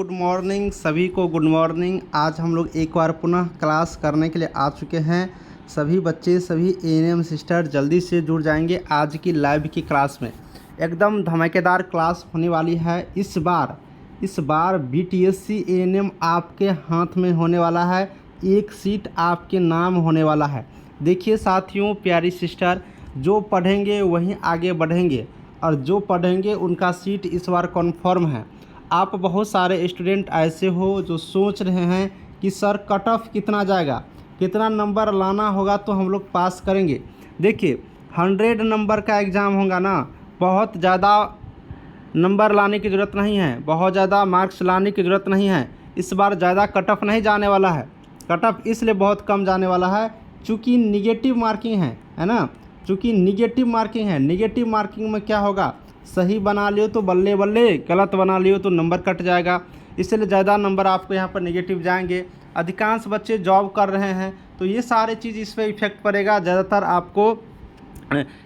Good morning सभी को, good morning. आज हम लोग एक बार पुनः क्लास करने के लिए आ चुके हैं। सभी बच्चे, सभी एएनएम सिस्टर जल्दी से जुड़ जाएंगे आज की लाइव की क्लास में। एकदम धमाकेदार क्लास होने वाली है। इस बार बीटीएससी एएनएम आपके हाथ में होने वाला है। एक सीट आपके नाम होने वाला है। देखिए साथियों, प्यारी सिस्टर, जो पढ़ेंगे वहीं आगे बढ़ेंगे और जो पढ़ेंगे उनका सीट इस बार कन्फर्म है। आप बहुत सारे स्टूडेंट ऐसे हो जो सोच रहे हैं कि सर कट ऑफ कितना जाएगा, कितना नंबर लाना होगा तो हम लोग पास करेंगे। देखिए 100 नंबर का एग्ज़ाम होगा ना, बहुत ज़्यादा नंबर लाने की ज़रूरत नहीं है, बहुत ज़्यादा मार्क्स लाने की ज़रूरत नहीं है। इस बार ज़्यादा कट ऑफ नहीं जाने वाला है। कट ऑफ इसलिए बहुत कम जाने वाला है चूँकि निगेटिव मार्किंग है ना। चूँकि निगेटिव मार्किंग है, निगेटिव मार्किंग में क्या होगा, सही बना लियो तो बल्ले बल्ले, गलत बना लियो तो नंबर कट जाएगा। इसलिए ज़्यादा नंबर आपको यहाँ पर नेगेटिव जाएंगे। अधिकांश बच्चे जॉब कर रहे हैं तो ये सारे चीज़ इस पर इफ़ेक्ट पड़ेगा। ज़्यादातर आपको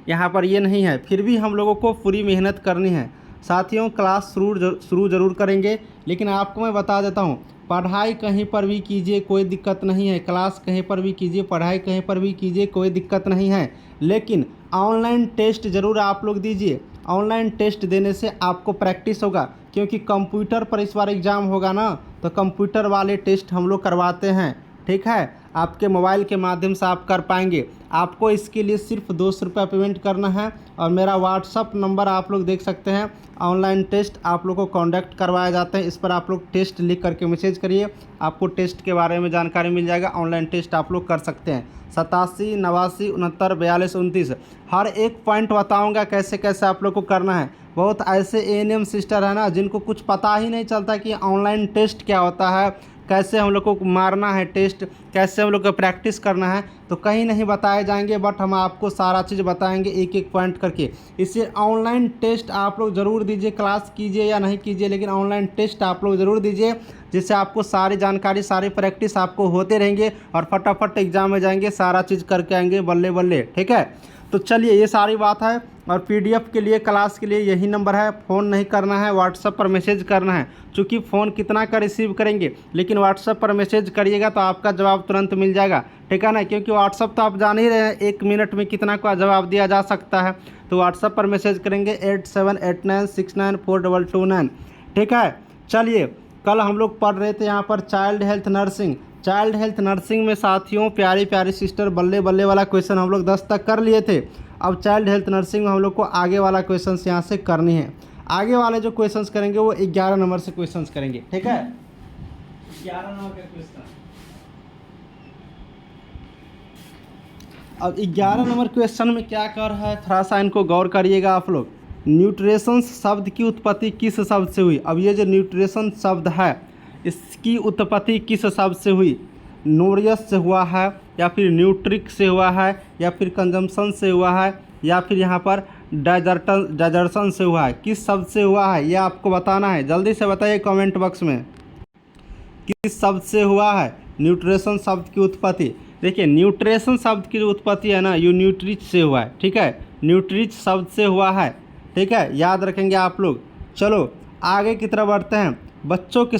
यहाँ पर ये नहीं है, फिर भी हम लोगों को पूरी मेहनत करनी है। साथियों क्लास शुरू ज़रूर करेंगे, लेकिन आपको मैं बता देता हूँ, पढ़ाई कहीं पर भी कीजिए कोई दिक्कत नहीं है। क्लास कहीं पर भी कीजिए, पढ़ाई कहीं पर भी कीजिए, कोई दिक्कत नहीं है। लेकिन ऑनलाइन टेस्ट ज़रूर आप लोग दीजिए। ऑनलाइन टेस्ट देने से आपको प्रैक्टिस होगा, क्योंकि कंप्यूटर पर इस बार एग्ज़ाम होगा ना, तो कंप्यूटर वाले टेस्ट हम लोग करवाते हैं। ठीक है, आपके मोबाइल के माध्यम से आप कर पाएंगे। आपको इसके लिए सिर्फ 200 रुपये पेमेंट करना है और मेरा व्हाट्सअप नंबर आप लोग देख सकते हैं। ऑनलाइन टेस्ट आप लोग को कॉन्डक्ट करवाए जाते हैं। इस पर आप लोग टेस्ट लिख करके मैसेज करिए, आपको टेस्ट के बारे में जानकारी मिल जाएगा। ऑनलाइन टेस्ट आप लोग कर सकते हैं। 87 89 69 42 29 हर एक पॉइंट बताऊंगा कैसे कैसे आप लोग को करना है। बहुत ऐसे एएनएम सिस्टर है ना जिनको कुछ पता ही नहीं चलता कि ऑनलाइन टेस्ट क्या होता है, कैसे हम लोग को मारना है टेस्ट, कैसे हम लोग को प्रैक्टिस करना है, तो कहीं नहीं बताए जाएंगे। बट हम आपको सारा चीज़ बताएंगे एक एक पॉइंट करके। इसलिए ऑनलाइन टेस्ट आप लोग ज़रूर दीजिए। क्लास कीजिए या नहीं कीजिए, लेकिन ऑनलाइन टेस्ट आप लोग ज़रूर दीजिए, जिससे आपको सारी जानकारी, सारी प्रैक्टिस आपको होते रहेंगे और फटाफट एग्जाम में जाएंगे, सारा चीज़ करके आएंगे बल्ले बल्ले। ठीक है, तो चलिए ये सारी बात है। और पीडीएफ के लिए, क्लास के लिए यही नंबर है। फ़ोन नहीं करना है, व्हाट्सएप पर मैसेज करना है। चूँकि फ़ोन कितना का रिसीव करेंगे, लेकिन व्हाट्सएप पर मैसेज करिएगा तो आपका जवाब तुरंत मिल जाएगा। ठीक है ना, क्योंकि व्हाट्सएप तो आप जान ही रहे हैं 1 मिनट में कितना का जवाब दिया जा सकता है। तो व्हाट्सएप पर मैसेज करेंगे 8789694229। ठीक है, चलिए कल हम लोग पढ़ रहे थे यहाँ पर child health nursing. Child health nursing में साथियों, प्यारी प्यारी सिस्टर, बल्ले बल्ले वाला क्वेश्चन हम लोग 10 तक कर लिए थे। अब चाइल्ड हेल्थ नर्सिंग में हम लोग को आगे वाला क्वेश्चन यहाँ से करनी है। आगे वाले जो क्वेश्चंस करेंगे वो 11 नंबर से क्वेश्चंस करेंगे। ठीक है, 11 नंबर का क्वेश्चन। अब 11 नंबर क्वेश्चन में क्या कर रहा है, थोड़ा सा इनको गौर करिएगा आप लोग। न्यूट्रिशन शब्द की उत्पत्ति किस शब्द से हुई? अब ये जो न्यूट्रिशन शब्द है, इसकी उत्पत्ति किस शब्द से हुई? नोरियस से हुआ है, या फिर न्यूट्रिक से हुआ है, या फिर कंजम्पशन से हुआ है, या फिर यहाँ पर डाइजर्शन से हुआ है? किस शब्द से हुआ है ये आपको बताना है। जल्दी से बताइए कमेंट बॉक्स में, किस शब्द से हुआ है न्यूट्रिशन शब्द की उत्पत्ति। देखिए न्यूट्रिशन शब्द की जो उत्पत्ति है ना, ये न्यूट्रिच से हुआ है। ठीक है, न्यूट्रिच शब्द से हुआ है। ठीक है, याद रखेंगे आप लोग। चलो आगे की तरफ बढ़ते हैं। बच्चों के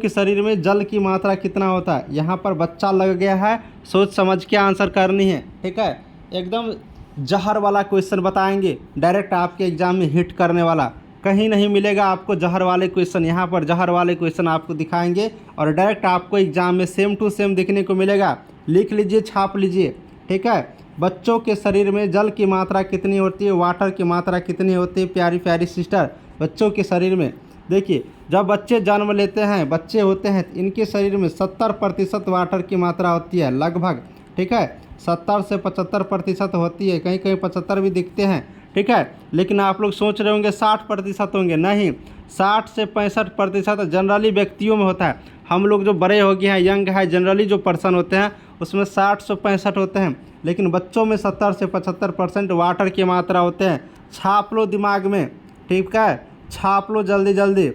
शरीर में जल की मात्रा कितना होता है? यहाँ पर बच्चा लग गया है, सोच समझ के आंसर करनी है। ठीक है, एकदम जहर वाला क्वेश्चन बताएंगे, डायरेक्ट आपके एग्जाम में हिट करने वाला। कहीं नहीं मिलेगा आपको जहर वाले क्वेश्चन। यहाँ पर जहर वाले क्वेश्चन आपको दिखाएंगे और डायरेक्ट आपको एग्जाम में सेम टू सेम देखने को मिलेगा। लिख लीजिए, छाप लीजिए। ठीक है, बच्चों के शरीर में जल की मात्रा कितनी होती है, वाटर की मात्रा कितनी होती है? प्यारी प्यारी सिस्टर, बच्चों के शरीर में देखिए, जब बच्चे जन्म लेते हैं, बच्चे होते हैं, इनके शरीर में 70% वाटर की मात्रा होती है लगभग। ठीक है, 70 से 75% होती है, कहीं कहीं 75 भी दिखते हैं। ठीक है, लेकिन आप लोग सोच रहे होंगे 60% होंगे। नहीं, 60 से 65% जनरली व्यक्तियों में होता है। हम लोग जो बड़े हो गए हैं, यंग है, जनरली जो पर्सन होते हैं उसमें 60 से 65 होते हैं, लेकिन बच्चों में 70 से 75% वाटर की मात्रा होते हैं। छाप लो दिमाग में। ठीक है, छाप लो जल्दी जल्दी,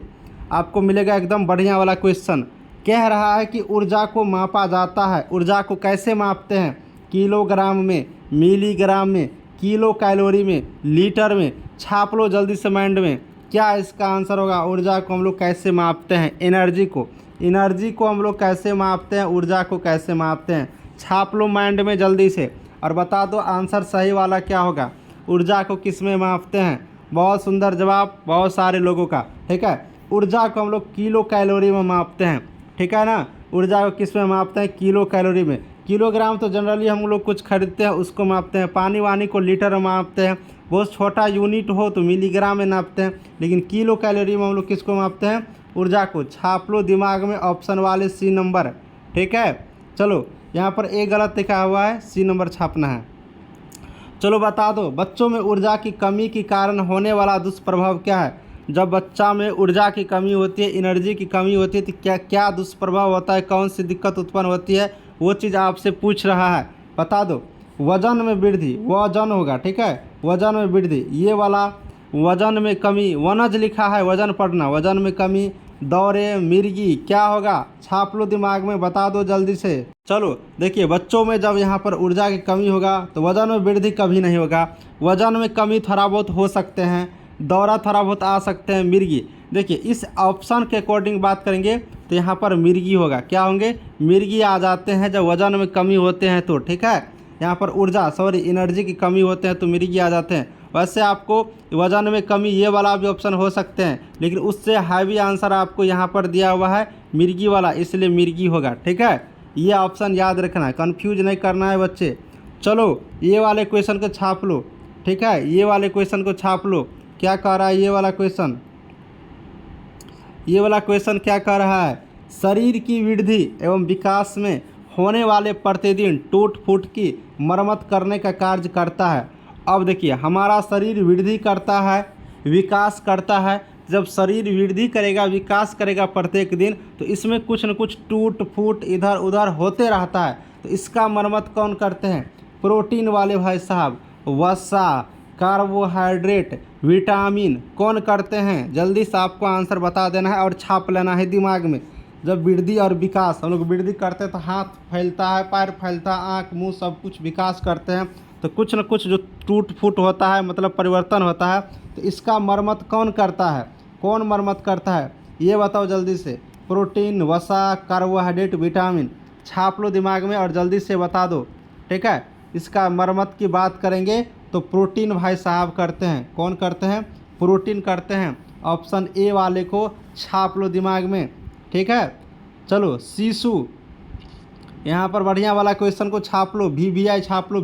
आपको मिलेगा एकदम बढ़िया वाला क्वेश्चन। कह रहा है कि ऊर्जा को मापा जाता है। ऊर्जा को कैसे मापते हैं? किलोग्राम में, मिलीग्राम में, किलो कैलोरी में, लीटर में। छाप लो जल्दी से माइंड में, क्या इसका आंसर होगा? ऊर्जा को हम लोग कैसे मापते हैं? एनर्जी को हम लोग कैसे मापते हैं? ऊर्जा को कैसे मापते हैं? छाप लो माइंड में जल्दी से और बता दो आंसर सही वाला क्या होगा। ऊर्जा को किस में मापते हैं? बहुत सुंदर जवाब बहुत सारे लोगों का। ठीक है, ऊर्जा को हम लोग किलो कैलोरी में मापते हैं। ठीक है ना, ऊर्जा को किस में मापते हैं? किलो कैलोरी में। किलोग्राम तो जनरली हम लोग कुछ खरीदते हैं उसको मापते हैं, पानी वानी को लीटर में मापते हैं, बहुत छोटा यूनिट हो तो मिलीग्राम में नापते हैं, लेकिन किलो कैलोरी में हम लोग किसको मापते हैं? ऊर्जा को। छाप लो दिमाग में ऑप्शन वाले सी नंबर। ठीक है, चलो यहाँ पर ए गलत लिखा हुआ है, सी नंबर छापना है। चलो बता दो बच्चों में ऊर्जा की कमी के कारण होने वाला दुष्प्रभाव क्या है? जब बच्चा में ऊर्जा की कमी होती है, एनर्जी की कमी होती है तो क्या क्या दुष्प्रभाव होता है, कौन सी दिक्कत उत्पन्न होती है, वो चीज़ आपसे पूछ रहा है। बता दो। वजन में वृद्धि, वजन होगा। ठीक है, वजन में वृद्धि, ये वाला वजन में कमी, वनज लिखा है, वजन पढ़ना, वजन में कमी, दौरे, मिर्गी, क्या होगा? छाप लो दिमाग में, बता दो जल्दी से। चलो देखिए, बच्चों में जब यहाँ पर ऊर्जा की कमी होगा तो वजन में वृद्धि कभी नहीं होगा। वजन में कमी थोड़ा बहुत हो सकते हैं, दौरा थोड़ा बहुत आ सकते हैं, मिर्गी। देखिए इस ऑप्शन के अकॉर्डिंग बात करेंगे तो यहाँ पर मिर्गी होगा। क्या होंगे? मिर्गी आ जाते हैं जब वजन में कमी होते हैं तो। ठीक है, यहाँ पर एनर्जी की कमी होते हैं तो मिर्गी आ जाते हैं। वैसे आपको वजन में कमी ये वाला भी ऑप्शन हो सकते हैं, लेकिन उससे हैवी आंसर आपको यहाँ पर दिया हुआ है मिर्गी वाला, इसलिए मिर्गी होगा। ठीक है, ये ऑप्शन याद रखना है, कन्फ्यूज नहीं करना है बच्चे। चलो ये वाले क्वेश्चन को छाप लो। ठीक है, ये वाले क्वेश्चन को छाप लो। क्या कह रहा है ये वाला क्वेश्चन? ये वाला क्वेश्चन क्या कह रहा है? शरीर की वृद्धि एवं विकास में होने वाले प्रतिदिन टूट फूट की मरम्मत करने का कार्य करता है। अब देखिए, हमारा शरीर वृद्धि करता है, विकास करता है। जब शरीर वृद्धि करेगा, विकास करेगा प्रत्येक दिन, तो इसमें कुछ न कुछ टूट फूट इधर उधर होते रहता है। तो इसका मरम्मत कौन करते हैं? प्रोटीन वाले भाई साहब, वसा, कार्बोहाइड्रेट, विटामिन कौन करते हैं? जल्दी से आपको आंसर बता देना है और छाप लेना है दिमाग में। जब वृद्धि और विकास, हम लोग वृद्धि करते हैं तो हाथ फैलता है, पैर फैलता है, आँख मुंह सब कुछ विकास करते हैं, तो कुछ न कुछ जो टूट फूट होता है, मतलब परिवर्तन होता है, तो इसका मरम्मत कौन करता है? कौन मरम्मत करता है ये बताओ जल्दी से। प्रोटीन, वसा, कार्बोहाइड्रेट, विटामिन, छाप लो दिमाग में और जल्दी से बता दो। ठीक है, इसका मरम्मत की बात करेंगे तो प्रोटीन भाई साहब करते हैं। कौन करते हैं? प्रोटीन करते हैं। ऑप्शन ए वाले को छाप लो दिमाग में। ठीक है, चलो शिशु, यहाँ पर बढ़िया वाला क्वेश्चन को छाप लो। VVI छाप लो,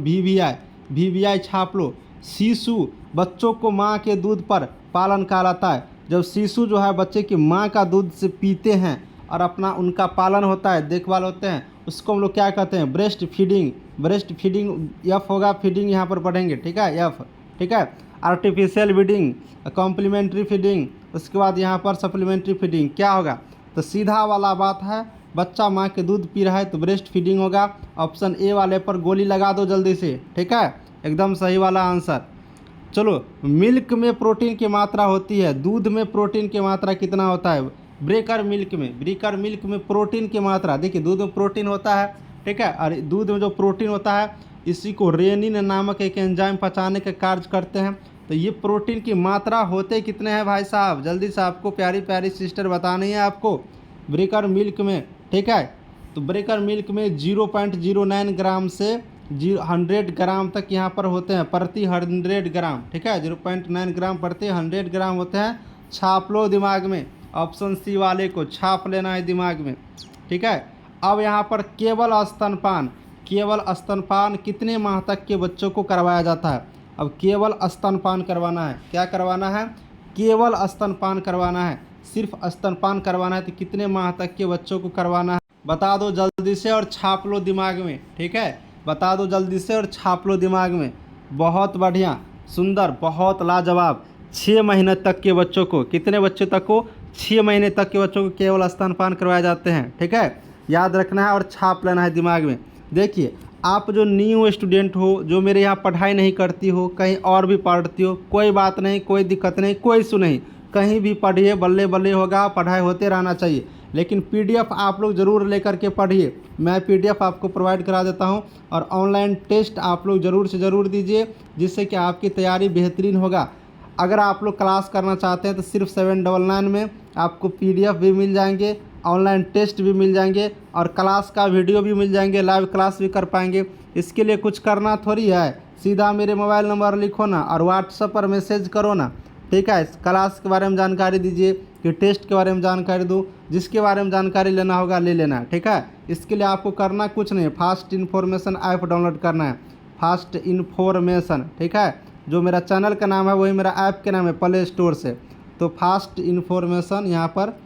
VVI छाप लो। शिशु बच्चों को माँ के दूध पर पालन कहलाता है। जब शिशु जो है बच्चे की माँ का दूध से पीते हैं और अपना उनका पालन होता है, देखभाल होते हैं, उसको हम लोग क्या कहते हैं? Breast feeding. Breast feeding F होगा, फीडिंग यहाँ पर पढ़ेंगे। ठीक है, एफ। ठीक है, आर्टिफिशियल फीडिंग, कॉम्प्लीमेंट्री फीडिंग, उसके बाद यहाँ पर सप्लीमेंट्री फीडिंग, क्या होगा? तो सीधा वाला बात है, बच्चा माँ के दूध पी रहा है तो ब्रेस्ट फीडिंग होगा। ऑप्शन ए वाले पर गोली लगा दो जल्दी से। ठीक है, एकदम सही वाला आंसर। चलो, मिल्क में प्रोटीन की मात्रा होती है, दूध में प्रोटीन की मात्रा कितना होता है? ब्रेकर मिल्क में प्रोटीन की मात्रा, देखिए दूध में प्रोटीन होता है। ठीक है, और दूध में जो प्रोटीन होता है इसी को रेनिन नामक एक एंजाइम पचाने का कार्य करते हैं। तो ये प्रोटीन की मात्रा होते कितने हैं भाई साहब? जल्दी से आपको प्यारी प्यारी सिस्टर बतानी है आपको। ब्रेकर मिल्क में, ठीक है, तो ब्रेकर मिल्क में 0.09 ग्राम से 100 ग्राम तक यहाँ पर होते हैं प्रति 100 ग्राम। ठीक है, 0.9 ग्राम प्रति 100 ग्राम होते हैं। छाप लो दिमाग में, ऑप्शन सी वाले को छाप लेना है दिमाग में। ठीक है, अब यहाँ पर केवल स्तनपान कितने माह तक के बच्चों को करवाया जाता है? अब केवल स्तनपान करवाना है। क्या करवाना है? केवल स्तनपान करवाना है, सिर्फ स्तनपान करवाना है। तो कितने माह तक के बच्चों को करवाना है? बता दो जल्दी से और छाप लो दिमाग में। ठीक है, बता दो जल्दी से और छाप लो दिमाग में। बहुत बढ़िया, सुंदर, बहुत लाजवाब। 6 महीने तक के बच्चों को, कितने बच्चों तक को? 6 महीने तक के बच्चों को केवल स्तनपान करवाए जाते हैं। ठीक है, याद रखना है और छाप लेना है दिमाग में। देखिए, आप जो न्यू स्टूडेंट हो, जो मेरे यहाँ पढ़ाई नहीं करती हो, कहीं और भी पढ़ती हो, कोई बात नहीं, कोई दिक्कत नहीं, कोई इशू नहीं, कहीं भी पढ़िए, बल्ले बल्ले होगा, पढ़ाई होते रहना चाहिए। लेकिन PDF आप लोग ज़रूर लेकर के पढ़िए। मैं PDF आपको प्रोवाइड करा देता हूँ और ऑनलाइन टेस्ट आप लोग ज़रूर से ज़रूर दीजिए, जिससे कि आपकी तैयारी बेहतरीन होगा। अगर आप लोग क्लास करना चाहते हैं तो सिर्फ 799 में आपको PDF भी मिल जाएंगे, ऑनलाइन टेस्ट भी मिल जाएंगे और क्लास का वीडियो भी मिल जाएंगे, लाइव क्लास भी कर पाएंगे। इसके लिए कुछ करना थोड़ी है, सीधा मेरे मोबाइल नंबर लिखो ना और व्हाट्सएप पर मैसेज करो ना, ठीक है। क्लास के बारे में जानकारी दीजिए कि टेस्ट के बारे में जानकारी दूँ, जिसके बारे में जानकारी लेना होगा ले लेना, ठीक है। इसके लिए आपको करना कुछ नहीं, फास्ट इन्फॉर्मेशन ऐप डाउनलोड करना है, फास्ट इन्फॉर्मेशन, ठीक है। जो मेरा चैनल का नाम है वही मेरा ऐप के नाम है प्ले स्टोर से, तो फास्ट इन्फॉर्मेशन यहाँ पर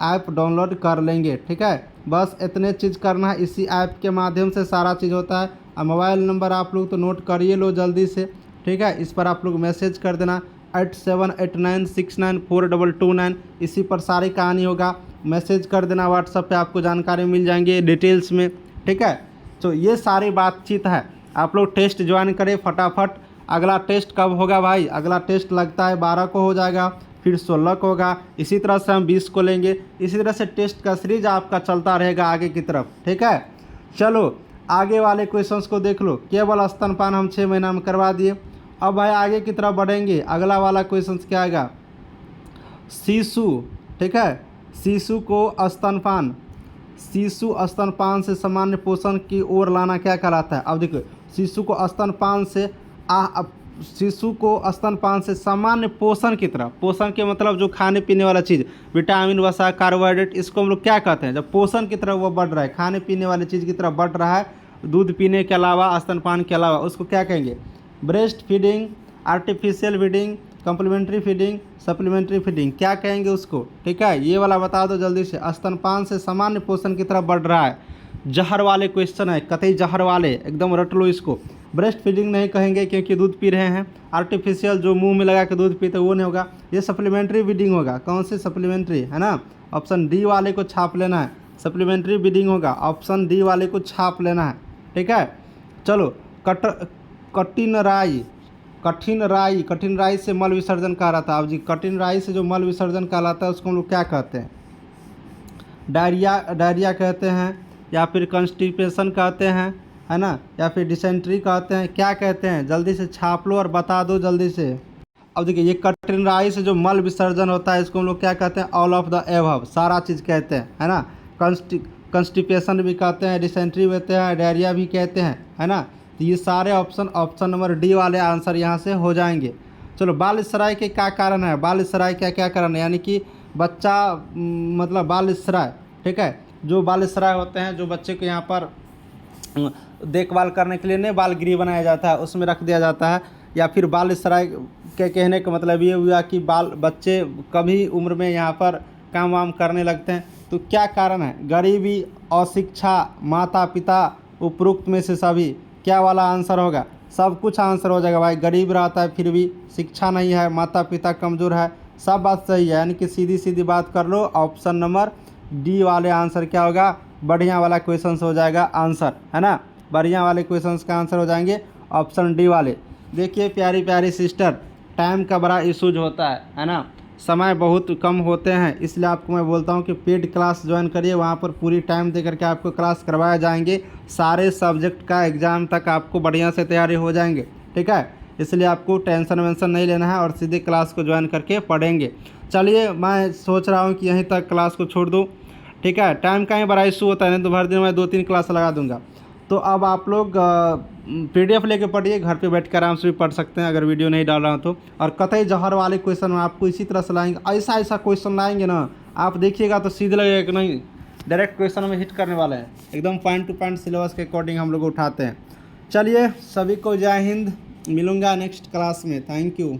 ऐप डाउनलोड कर लेंगे, ठीक है। बस इतने चीज़ करना है, इसी ऐप के माध्यम से सारा चीज़ होता है। और मोबाइल नंबर आप लोग तो नोट करिए लो जल्दी से, ठीक है। इस पर आप लोग मैसेज कर देना 8789694229, इसी पर सारी कहानी होगा। मैसेज कर देना व्हाट्सएप पे, आपको जानकारी मिल जाएंगे डिटेल्स में, ठीक है। तो ये सारी बातचीत है। आप लोग टेस्ट ज्वाइन करें फटाफट। अगला टेस्ट कब होगा भाई? अगला टेस्ट लगता है 12 को हो जाएगा, फिर 16 को होगा, इसी तरह से हम 20 को लेंगे। इसी तरह से टेस्ट का सीरीज आपका चलता रहेगा आगे की तरफ, ठीक है। चलो आगे वाले क्वेश्चंस को देख लो। केवल स्तनपान हम 6 महीना में करवा दिए। अब भाई आगे की तरफ बढ़ेंगे, अगला वाला क्वेश्चन क्या आएगा? शिशु, ठीक है। शिशु को स्तनपान, शिशु स्तनपान से सामान्य पोषण की ओर लाना क्या कहलाता है? अब देखो, शिशु को स्तनपान से सामान्य पोषण की तरफ, पोषण के मतलब जो खाने पीने वाला चीज़, विटामिन, वसा, कार्बोहाइड्रेट, इसको हम लोग क्या कहते हैं? जब पोषण की तरफ वो बढ़ रहा है, खाने पीने वाली चीज़ की तरफ बढ़ रहा है, दूध पीने के अलावा, स्तनपान के अलावा, उसको क्या कहेंगे? Breast feeding, artificial feeding, complementary feeding, supplementary feeding, क्या कहेंगे उसको, ठीक है। ये वाला बता दो जल्दी से। स्तनपान से सामान्य पोषण की तरफ बढ़ रहा है, जहर वाले क्वेश्चन है, कतई जहर वाले, एकदम रट लो इसको। ब्रेस्ट फीडिंग नहीं कहेंगे क्योंकि दूध पी रहे हैं। आर्टिफिशियल जो मुंह में लगा के दूध पीते वो नहीं होगा। ये सप्लीमेंट्री फीडिंग होगा। कौन सी सप्लीमेंट्री, है ना? ऑप्शन डी वाले को छाप लेना है, सप्लीमेंट्री फीडिंग होगा। ऑप्शन डी वाले को छाप लेना है, ठीक है। चलो कठिन राई से मल विसर्जन कहलाता है। अब जी कठिन राई से जो मल विसर्जन कहलाता है उसको हम लोग क्या कहते हैं? डायरिया कहते हैं, या फिर कॉन्स्टिपेशन कहते हैं, है ना, या फिर डिसेंट्री कहते हैं, क्या कहते हैं? जल्दी से छाप लो और बता दो जल्दी से। अब देखिए, ये कठिन राई से जो मल विसर्जन होता है इसको हम लोग क्या कहते हैं? ऑल ऑफ द एबव, सारा चीज़ कहते हैं, है ना। कॉन्स्टिपेशन भी कहते हैं, डिसेंट्री भी कहते हैं, डायरिया भी कहते हैं, है ना। तो ये सारे ऑप्शन नंबर डी वाले आंसर यहाँ से हो जाएंगे। चलो, बालस्राय के क्या कारण है? बालस्राय क्या क्या कारण है? यानी कि बच्चा मतलब बालस्राय, ठीक है। जो बालस्राय होते हैं, जो बच्चे को यहाँ पर देखभाल करने के लिए नहीं बाल गृह बनाया जाता है, उसमें रख दिया जाता है। या फिर बालस्राय के कहने का मतलब ये हुआ कि बच्चे कभी उम्र में यहाँ पर काम वाम करने लगते हैं। तो क्या कारण है? गरीबी, अशिक्षा, माता पिता, उपरोक्त में से सभी, क्या वाला आंसर होगा? सब कुछ आंसर हो जाएगा भाई। गरीब रहता है फिर भी शिक्षा नहीं है, माता पिता कमज़ोर है, सब बात सही है। यानी कि सीधी सीधी बात कर लो, ऑप्शन नंबर डी वाले आंसर क्या होगा? बढ़िया वाला क्वेश्चन हो जाएगा आंसर, है ना। बढ़िया वाले क्वेश्चंस का आंसर हो जाएंगे ऑप्शन डी वाले। देखिए प्यारी प्यारी सिस्टर, टाइम का बड़ा इशूज होता है ना, समय बहुत कम होते हैं, इसलिए आपको मैं बोलता हूँ कि पेड क्लास ज्वाइन करिए। वहाँ पर पूरी टाइम दे करके आपको क्लास करवाए जाएंगे। सारे सब्जेक्ट का एग्ज़ाम तक आपको बढ़िया से तैयारी हो जाएंगे, ठीक है। इसलिए आपको टेंशन वेंशन नहीं लेना है और सीधे क्लास को ज्वाइन करके पढ़ेंगे। चलिए, मैं सोच रहा हूँ कि यहीं तक क्लास को छोड़ दूँ, ठीक है। टाइम का ही बड़ा इशू होता है, नहीं तो भर दिन मैं 2-3 क्लास लगा दूँगा। तो अब आप लोग PDF लेके पढ़िए, घर पे बैठ कर आराम से भी पढ़ सकते हैं अगर वीडियो नहीं डाल रहा हूँ तो। और कतई जहर वाले क्वेश्चन में आपको इसी तरह से लाएंगे, ऐसा क्वेश्चन लाएंगे ना, आप देखिएगा तो सीधे लगेगा कि नहीं डायरेक्ट क्वेश्चन में हिट करने वाले हैं। एकदम पॉइंट टू पॉइंट सिलेबस के अकॉर्डिंग हम लोग उठाते हैं। चलिए, सभी को जय हिंद, मिलूँगा नेक्स्ट क्लास में। Thank you.